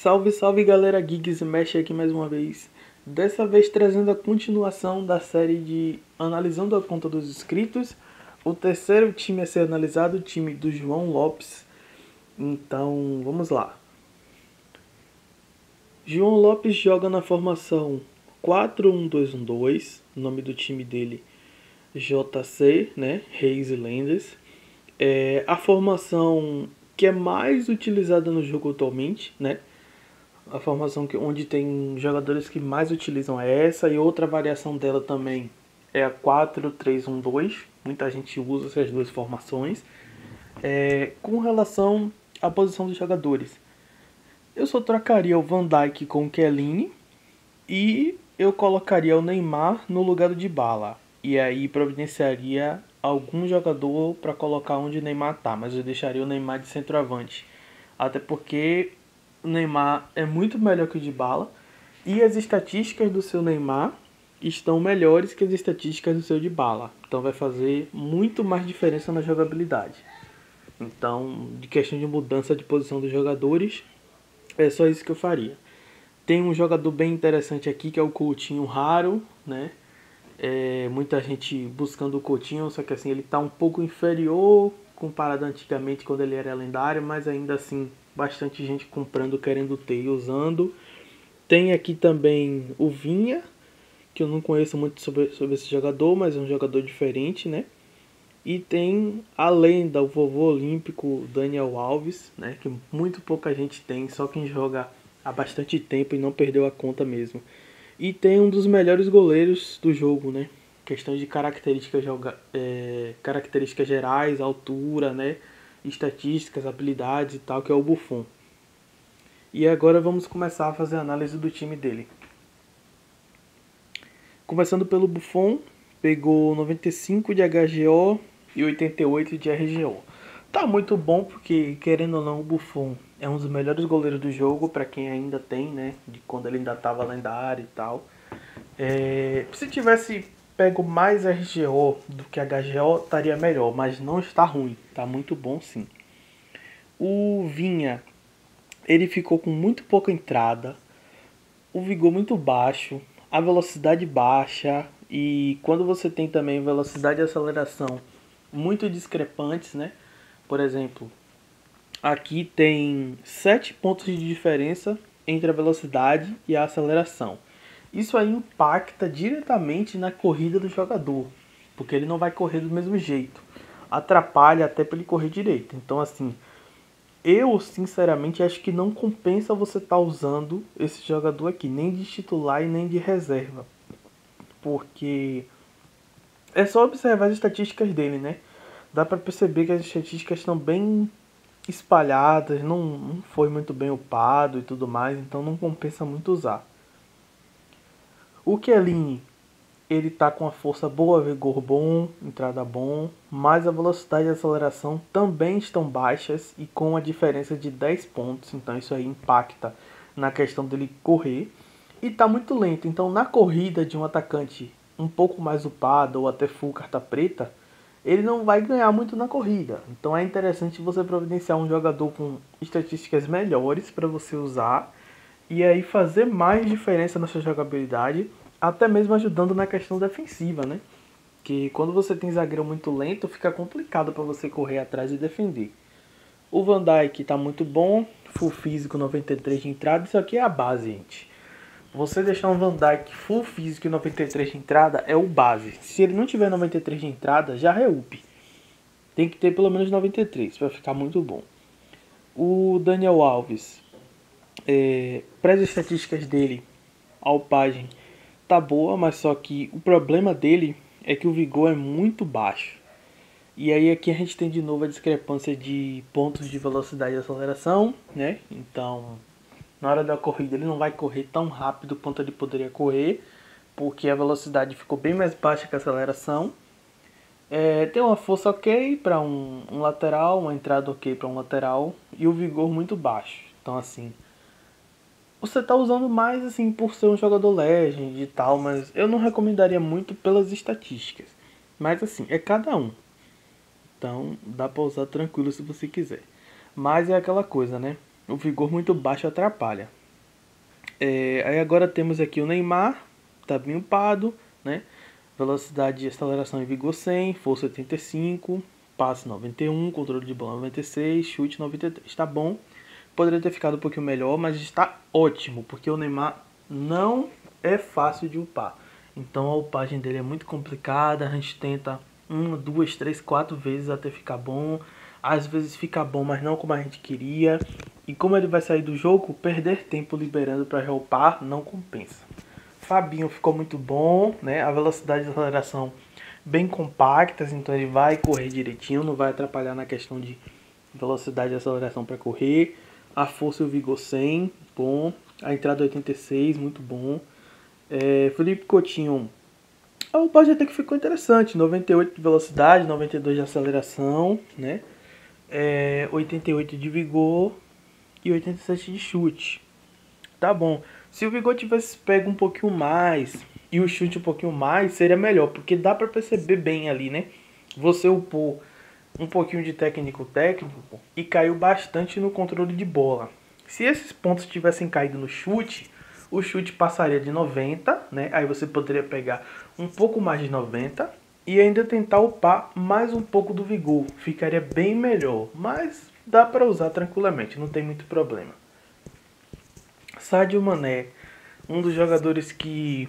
Salve, salve galera geeks, mexe aqui mais uma vez. Dessa vez trazendo a continuação da série de Analisando a Conta dos Inscritos. O terceiro time a ser analisado, o time do João Lopes. Então, vamos lá. João Lopes joga na formação 4-1-2-1-2. O nome do time dele JC, né? Reis e Lendas. A formação que é mais utilizada no jogo atualmente, né? A formação onde tem jogadores que mais utilizam é essa, e outra variação dela também é a 4-3-1-2. Muita gente usa essas duas formações. Com relação à posição dos jogadores, eu só trocaria o Van Dijk com o Chiellini e eu colocaria o Neymar no lugar do Dybala. E aí providenciaria algum jogador para colocar onde o Neymar tá, mas eu deixaria o Neymar de centroavante. Até porque o Neymar é muito melhor que o Dybala e as estatísticas do seu Neymar estão melhores que as estatísticas do seu Dybala. Então vai fazer muito mais diferença na jogabilidade. Então, de questão de mudança de posição dos jogadores, é só isso que eu faria. Tem um jogador bem interessante aqui que é o Coutinho raro, né? Muita gente buscando o Coutinho, só que assim ele está um pouco inferior comparado antigamente quando ele era lendário, mas ainda assim bastante gente comprando, querendo ter e usando. Tem aqui também o Vinha, que eu não conheço muito sobre esse jogador, mas é um jogador diferente, né? E tem a lenda, o vovô olímpico Daniel Alves, né? Que muito pouca gente tem, só quem joga há bastante tempo e não perdeu a conta mesmo. E tem um dos melhores goleiros do jogo, né? Questão de características gerais, altura, né? Estatísticas, habilidades e tal, que é o Buffon. E agora vamos começar a fazer a análise do time dele. Começando pelo Buffon, pegou 95 de HGO e 88 de RGO. Tá muito bom porque, querendo ou não, o Buffon é um dos melhores goleiros do jogo, para quem ainda tem, né? De quando ele ainda tava lendário e tal. Se tivesse pego mais RGO do que HGO, estaria melhor, mas não está ruim, tá muito bom sim. O Vinha, ele ficou com muito pouca entrada, o vigor muito baixo, a velocidade baixa, e quando você tem também velocidade e aceleração muito discrepantes, né? Por exemplo, aqui tem 7 pontos de diferença entre a velocidade e a aceleração. Isso aí impacta diretamente na corrida do jogador, porque ele não vai correr do mesmo jeito. Atrapalha até para ele correr direito. Então, assim, eu sinceramente acho que não compensa você estar usando esse jogador aqui, nem de titular e nem de reserva. Porque é só observar as estatísticas dele, né? Dá para perceber que as estatísticas estão bem espalhadas, não foi muito bem upado e tudo mais, então não compensa muito usar. O Chiellini, ele tá com a força boa, vigor bom, entrada bom, mas a velocidade e a aceleração também estão baixas e com a diferença de 10 pontos, então isso aí impacta na questão dele correr. E tá muito lento, então na corrida de um atacante um pouco mais upado ou até full carta preta, ele não vai ganhar muito na corrida. Então é interessante você providenciar um jogador com estatísticas melhores para você usar e aí fazer mais diferença na sua jogabilidade, até mesmo ajudando na questão defensiva, né? Que quando você tem zagueiro muito lento, fica complicado para você correr atrás e defender. O Van Dijk tá muito bom, full físico 93 de entrada, isso aqui é a base, gente. Você deixar um Van Dijk full físico e 93 de entrada é o base. Se ele não tiver 93 de entrada, já é up. Tem que ter pelo menos 93 para ficar muito bom. O Daniel Alves, para as estatísticas dele, a upagem tá boa, mas só que o problema dele é que o vigor é muito baixo. E aí aqui a gente tem de novo a discrepância de pontos de velocidade e aceleração, né? Então, na hora da corrida ele não vai correr tão rápido quanto ele poderia correr, porque a velocidade ficou bem mais baixa que a aceleração. Tem uma força ok para um lateral, uma entrada ok para um lateral e o vigor muito baixo. Então assim, você tá usando mais assim por ser um jogador legend e tal, mas eu não recomendaria muito pelas estatísticas. Mas assim, é cada um. Então dá pra usar tranquilo se você quiser. Mas é aquela coisa, né? o vigor muito baixo atrapalha. Aí agora temos aqui o Neymar, tá bem upado, né? Velocidade, aceleração e vigor 100, força 85, passe 91, controle de bola 96, chute 93. Tá bom. Poderia ter ficado um pouquinho melhor, mas está ótimo, porque o Neymar não é fácil de upar. Então a upagem dele é muito complicada, a gente tenta 1, 2, 3, 4 vezes até ficar bom. Às vezes fica bom, mas não como a gente queria. E como ele vai sair do jogo, perder tempo liberando para reupar não compensa. Fabinho ficou muito bom, né? A velocidade de aceleração bem compactas, então ele vai correr direitinho, não vai atrapalhar na questão de velocidade de aceleração para correr. A força e o vigor 100, bom. A entrada 86, muito bom. Felipe Coutinho, a upagem até que ficou interessante, 98 de velocidade, 92 de aceleração, né? 88 de vigor e 87 de chute. Tá bom. Se o vigor tivesse pego um pouquinho mais e o chute um pouquinho mais, seria melhor, porque dá pra perceber bem ali, né? Você upou um pouquinho de técnico e caiu bastante no controle de bola. Se esses pontos tivessem caído no chute, o chute passaria de 90, né? Aí você poderia pegar um pouco mais de 90 e ainda tentar upar mais um pouco do vigor. Ficaria bem melhor, mas dá para usar tranquilamente, não tem muito problema. Sadio Mané, um dos jogadores que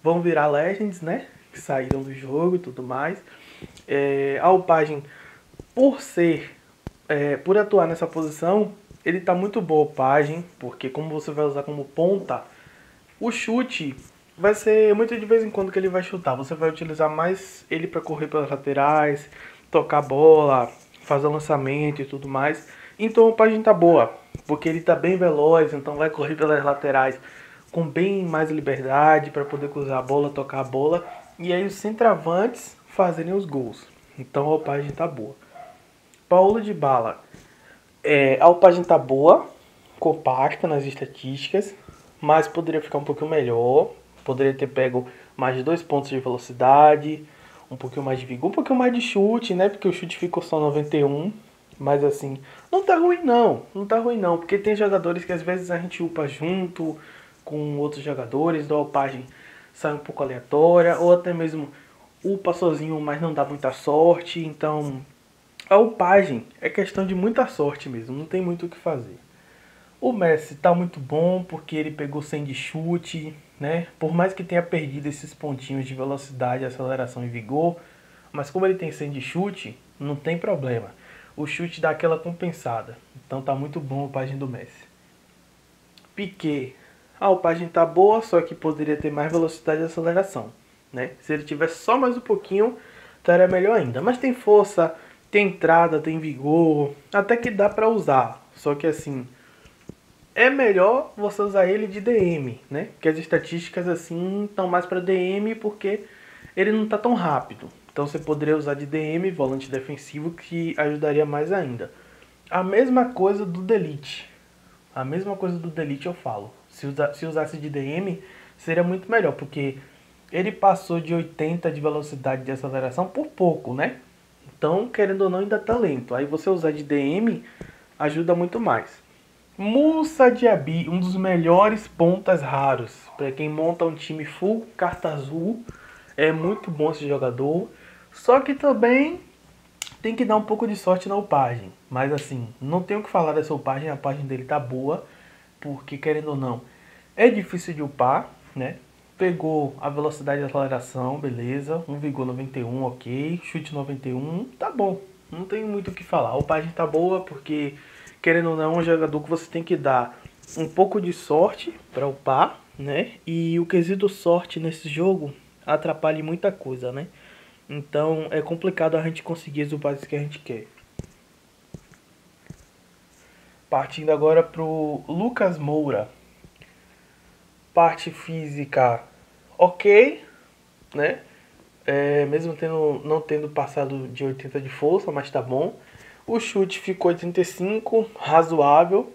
vão virar Legends, né? Que saíram do jogo e tudo mais. A upagem, por atuar nessa posição, ele tá muito boa a upagem, porque como você vai usar como ponta, o chute vai ser muito de vez em quando que ele vai chutar. Você vai utilizar mais ele para correr pelas laterais, tocar bola, fazer lançamento e tudo mais. Então a upagem tá boa, porque ele tá bem veloz, então vai correr pelas laterais com bem mais liberdade para poder cruzar a bola, tocar a bola. E aí os centravantes fazerem os gols. Então a upagem tá boa. Paulo Dybala, a upagem tá boa, compacta nas estatísticas, mas poderia ficar um pouquinho melhor. Poderia ter pego mais de 2 pontos de velocidade, um pouquinho mais de vigor, um pouquinho mais de chute, né? Porque o chute ficou só 91. Mas assim, não tá ruim não. Não tá ruim não. Porque tem jogadores que às vezes a gente upa junto com outros jogadores, da upagem sai um pouco aleatória, ou até mesmo upa sozinho, mas não dá muita sorte. Então, a upagem é questão de muita sorte mesmo, não tem muito o que fazer. O Messi tá muito bom porque ele pegou 100 de chute, né? Por mais que tenha perdido esses pontinhos de velocidade, aceleração e vigor, mas como ele tem 100 de chute, não tem problema. O chute dá aquela compensada. Então tá muito bom a upagem do Messi. Piquet. A upagem tá boa, só que poderia ter mais velocidade e aceleração, né? Se ele tivesse só mais um pouquinho, estaria melhor ainda. Mas tem força, tem entrada, tem vigor, até que dá pra usar. Só que assim, é melhor você usar ele de DM, né? Porque as estatísticas assim estão mais para DM porque ele não tá tão rápido. Então você poderia usar de DM, volante defensivo, que ajudaria mais ainda. A mesma coisa do Delete. A mesma coisa do Delete eu falo. Se usasse de DM, seria muito melhor, porque ele passou de 80 de velocidade de aceleração por pouco, né? Então, querendo ou não, ainda tá lento. Aí você usar de DM ajuda muito mais. Moussa Diaby, um dos melhores pontas raros. Para quem monta um time full carta azul, é muito bom esse jogador. Só que também tem que dar um pouco de sorte na upagem. Mas assim, não tenho o que falar dessa upagem, a upagem dele tá boa. Porque querendo ou não, é difícil de upar, né? Pegou a velocidade de aceleração, beleza. Um vigor 91, ok. Chute 91, tá bom. Não tem muito o que falar. A upagem tá boa porque, querendo ou não, é um jogador que você tem que dar um pouco de sorte para upar, né? E o quesito sorte nesse jogo atrapalha muita coisa, né? Então é complicado a gente conseguir as upagens que a gente quer. Partindo agora pro Lucas Moura. Parte física ok, né? Mesmo não tendo passado de 80 de força, mas tá bom. O chute ficou 85, razoável,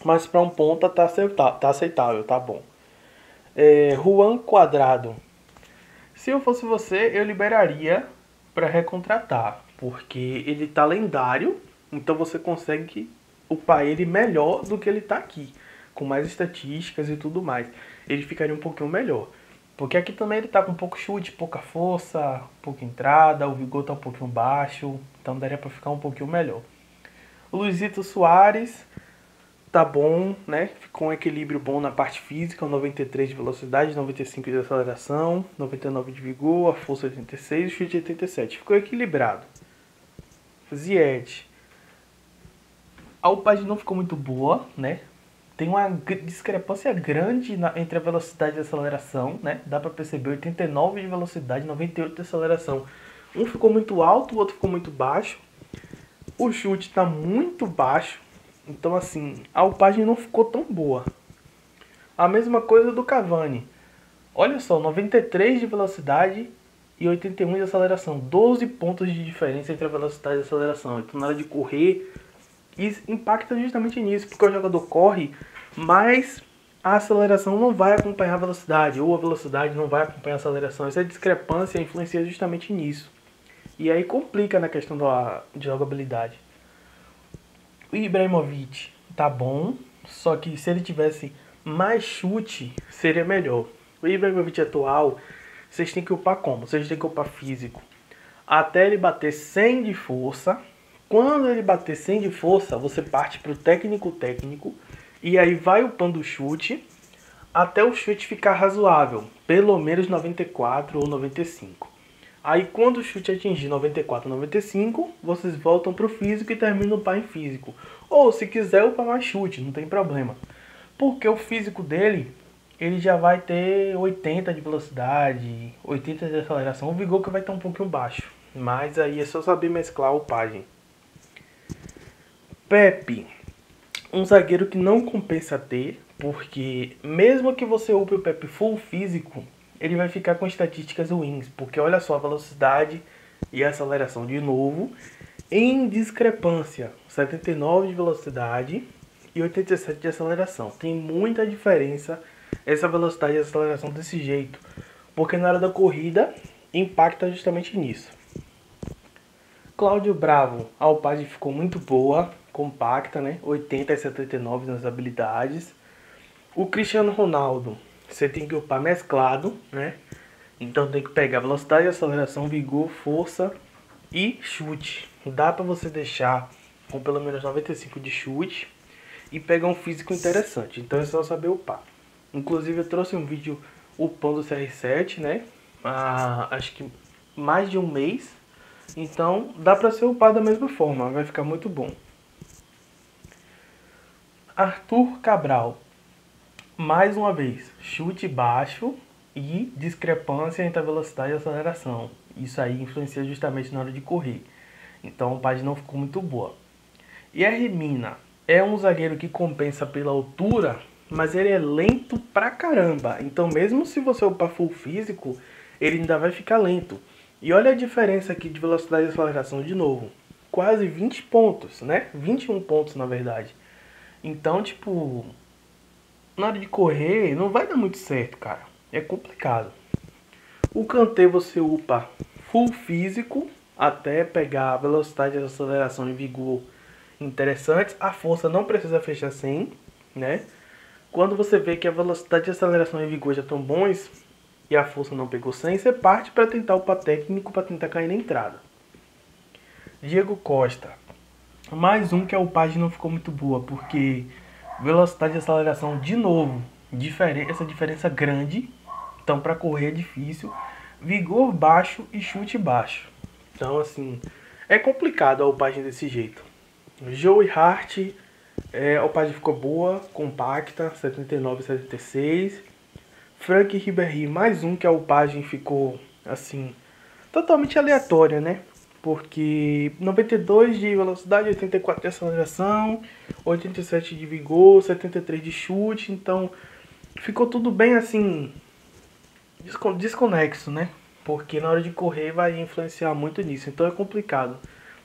mas para um ponta tá aceitável, tá bom. Juan Quadrado. Se eu fosse você, eu liberaria para recontratar, porque ele tá lendário, então você consegue upar ele melhor do que ele tá aqui, com mais estatísticas e tudo mais. Ele ficaria um pouquinho melhor. Porque aqui também ele tá com pouco chute, pouca força, pouca entrada, o vigor tá um pouquinho baixo, então daria pra ficar um pouquinho melhor. O Luizito Soares tá bom, né? Ficou um equilíbrio bom na parte física, 93 de velocidade, 95 de aceleração, 99 de vigor, a força 86 e o chute 87. Ficou equilibrado. Zied. A upagem não ficou muito boa, né? Tem uma discrepância grande entre a velocidade e a aceleração, né? Dá pra perceber 89 de velocidade, 98 de aceleração. Um ficou muito alto, o outro ficou muito baixo. O chute tá muito baixo. Então, assim, a upagem não ficou tão boa. A mesma coisa do Cavani. Olha só, 93 de velocidade e 81 de aceleração. 12 pontos de diferença entre a velocidade e a aceleração. Então, na hora de correr, isso impacta justamente nisso. Porque o jogador corre, mas a aceleração não vai acompanhar a velocidade. Ou a velocidade não vai acompanhar a aceleração. Essa discrepância influencia justamente nisso. E aí complica na questão de jogabilidade. O Ibrahimovic tá bom, só que se ele tivesse mais chute, seria melhor. O Ibrahimovic atual, vocês têm que upar como? Vocês têm que upar físico. Até ele bater 100 de força. Quando ele bater 100 de força, você parte para o técnico. E aí vai upando o chute, até o chute ficar razoável. Pelo menos 94 ou 95. Aí quando o chute atingir 94, 95, vocês voltam pro físico e terminam o upar em físico. Ou se quiser upar mais chute, não tem problema. Porque o físico dele, ele já vai ter 80 de velocidade, 80 de aceleração. O vigor que vai estar um pouquinho baixo. Mas aí é só saber mesclar a upagem. Pepe, um zagueiro que não compensa ter, porque mesmo que você upe o Pepe full físico, ele vai ficar com estatísticas ruins, porque olha só a velocidade e a aceleração de novo, em discrepância, 79 de velocidade e 87 de aceleração. Tem muita diferença essa velocidade e aceleração desse jeito, porque na hora da corrida impacta justamente nisso. Cláudio Bravo, a upagem ficou muito boa, compacta, né? 80 e 79 nas habilidades. O Cristiano Ronaldo, você tem que upar mesclado, né? Então tem que pegar velocidade, aceleração, vigor, força e chute. Dá pra você deixar com pelo menos 95 de chute e pegar um físico interessante. Então é só saber upar. Inclusive eu trouxe um vídeo upando o CR7, né? Acho que mais de um mês. Então dá pra ser upado da mesma forma, vai ficar muito bom. Arthur Cabral. Mais uma vez, chute baixo e discrepância entre a velocidade e a aceleração. Isso aí influencia justamente na hora de correr. Então a página não ficou muito boa. E a Remina é um zagueiro que compensa pela altura, mas ele é lento pra caramba. Então mesmo se você upar full físico, ele ainda vai ficar lento. E olha a diferença aqui de velocidade e aceleração de novo. Quase 20 pontos, né? 21 pontos na verdade. Então, tipo, na hora de correr não vai dar muito certo, cara. É complicado. O Kanté você upa full físico até pegar a velocidade, a aceleração e vigor interessantes. A força não precisa fechar 100, né? Quando você vê que a velocidade, a aceleração e vigor já estão bons e a força não pegou 100, você parte para tentar upar técnico para tentar cair na entrada. Diego Costa. Mais um que a upagem não ficou muito boa, porque velocidade e aceleração de novo, essa diferença grande. Então para correr é difícil. Vigor baixo e chute baixo. Então assim, é complicado a upagem desse jeito. Joey Hart, a upagem ficou boa, compacta, 79 e 76. Frank Ribéry, mais um que a upagem ficou assim, totalmente aleatória, né? Porque 92 de velocidade, 84 de aceleração, 87 de vigor, 73 de chute. Então ficou tudo bem assim, desconexo, né? Porque na hora de correr vai influenciar muito nisso. Então é complicado.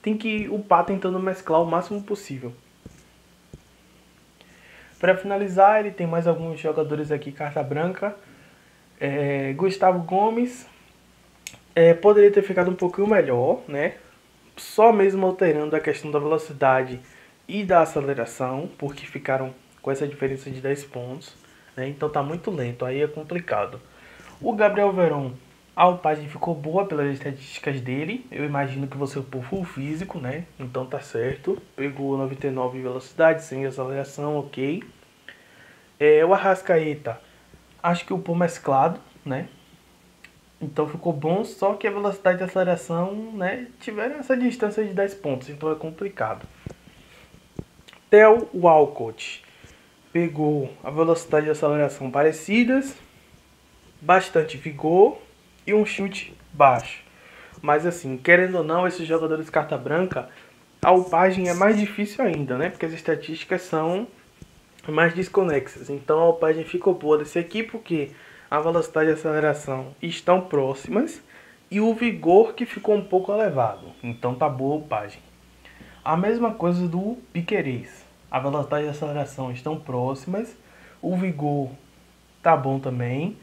Tem que upar tentando mesclar o máximo possível. Para finalizar, ele tem mais alguns jogadores aqui, carta branca. Gustavo Gomes. Poderia ter ficado um pouquinho melhor, né? Só mesmo alterando a questão da velocidade e da aceleração, porque ficaram com essa diferença de 10 pontos, né? Então tá muito lento, aí é complicado. O Gabriel Veron, a upagem ficou boa pelas estatísticas dele. Eu imagino que você upou full físico, né? Então tá certo. Pegou 99 em velocidade, sem aceleração, ok. O Arrascaeta, acho que upou mesclado, né? Então ficou bom, só que a velocidade de aceleração, né, tiveram essa distância de 10 pontos, então é complicado. Theo Walcott pegou a velocidade de aceleração parecidas, bastante vigor e um chute baixo. Mas assim, querendo ou não, esses jogadores carta branca, a upagem é mais difícil ainda, né? Porque as estatísticas são mais desconexas. Então a upagem ficou boa desse aqui porque a velocidade de aceleração estão próximas e o vigor que ficou um pouco elevado. Então tá boa a upagem. A mesma coisa do Piquerez. A velocidade de aceleração estão próximas, o vigor tá bom também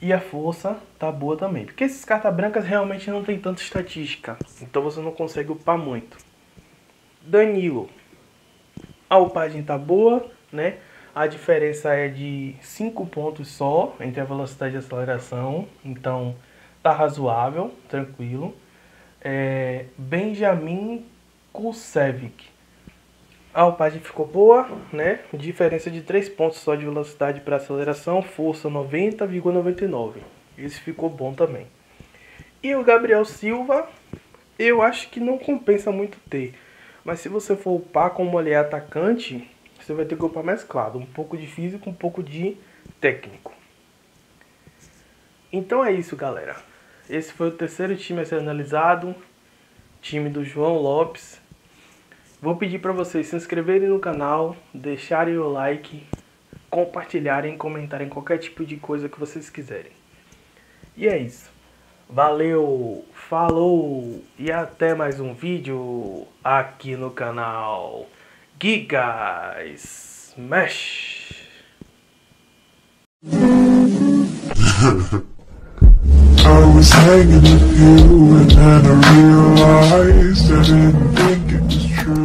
e a força tá boa também. Porque esses cartas brancas realmente não tem tanta estatística, então você não consegue upar muito. Danilo. A upagem tá boa, né? A diferença é de 5 pontos só entre a velocidade e a aceleração. Então tá razoável, tranquilo. Benjamin Kusevic. A upagem ficou boa, né? Diferença de 3 pontos só de velocidade para aceleração. Força 90,99. Esse ficou bom também. E o Gabriel Silva, eu acho que não compensa muito ter. Mas se você for upar como ele é atacante, você vai ter que upar mesclado. Um pouco de físico, um pouco de técnico. Então é isso, galera. Esse foi o terceiro time a ser analisado. Time do João Lopes. Vou pedir para vocês se inscreverem no canal, deixarem o like, compartilharem, comentarem qualquer tipo de coisa que vocês quiserem. E é isso. Valeu, falou e até mais um vídeo aqui no canal Giga Smash. I was hanging with you and then I realized I didn't think it was true.